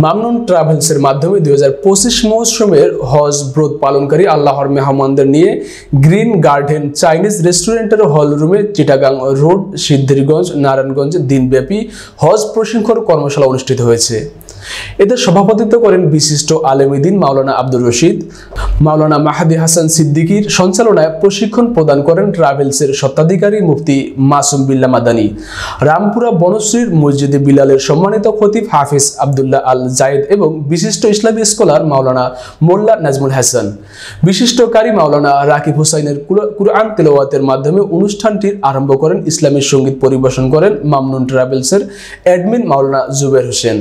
মামনুন ট্রাভেলসের মাধ্যমে 2025 মৌসুমের হজ ব্রত পালনকারী আল্লাহর মেহমানদের নিয়ে গ্রিন গার্ডেন চাইনিজ রেস্টুরেন্টের হল রুমে চিটাগাং রোড সিদ্ধিরগঞ্জ নারায়ণগঞ্জ দিনব্যাপী হজ প্রশিক্ষণ কর্মশালা অনুষ্ঠিত হয়েছে। এতে সভাপতিত্ব করেন বিশিষ্ট আলেমীদ্বীন মাওলানা আব্দুর রশিদ। মাওলানা মাহাদি হাসান সিদ্দিকীর সঞ্চালনায় প্রশিক্ষণ প্রদান করেন ট্রাভেলসের স্বত্বাধিকারী মুফতি মাসুম বিল্লাহ মাদানী। রামপুরা বনশ্রীর মসজিদে বিলালের সম্মানিত খতিব হাফিজ আব্দুল্লাহ আল জায়েদ এবং বিশিষ্ট ইসলামী স্কলার মাওলানা মোল্লা নাজমুল হাসান। বিশিষ্ট কারি মাওলানা রাকিব হুসাইনের কুরআন তেলাওয়াতের মাধ্যমে অনুষ্ঠানটির আরম্ভ করেন। ইসলামী সঙ্গীত পরিবেশন করেন মামনুন ট্রাভেলসের অ্যাডমিন মাওলানা জুবের হোসেন।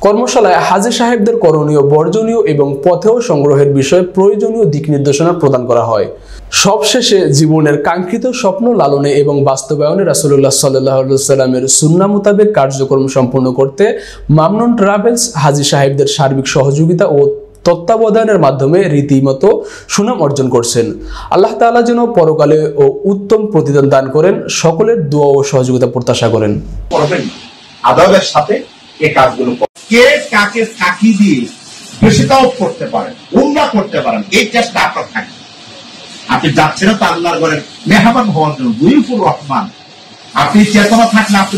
কর্মশালায় হাজী সাহেবদের করণীয়, বর্জনীয় এবং পথেও সংগ্রহের বিষয়ে প্রয়োজনীয় দিক নির্দেশনা প্রদান করা হয়। সবশেষে জীবনের কাঙ্ক্ষিত স্বপ্ন লালনে এবং বাস্তবায়নে রাসূলুল্লাহ সাল্লাল্লাহু আলাইহি সাল্লামের সুন্নাহ মোতাবেক কার্যক্রম সম্পন্ন করতে মামনুন ট্রাভেলস হাজী সাহেবদের সার্বিক সহযোগিতা ও তত্ত্বাবধানের মাধ্যমে রীতিমতো সুনাম অর্জন করছেন। আল্লাহ তাআলা যেন পরকালে ও উত্তম প্রতিদান দান করেন, সকলের দোয়া ও সহযোগিতা প্রত্যাশা করেন। আদবের সাথে এই কাজগুলো কে কাকে সাক্ষী দিয়ে বেশি তাও করতে পারেন, উমরা করতে পারেন, এই চেষ্টা আপনার থাকে। আপনি যাচ্ছেন তো আল্লাহর ঘরের মেহমান হওয়ার জন্য, দুইফুর রহমান। আপনি চেতনা থাকলে আপনি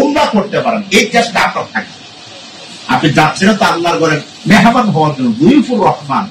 উমরা করতে পারেন, এই চেষ্টা আপনার থাকে। আপনি যাচ্ছেন তো আল্লাহর ঘরের মেহমান হওয়ার জন্য, দুইফুর রহমান।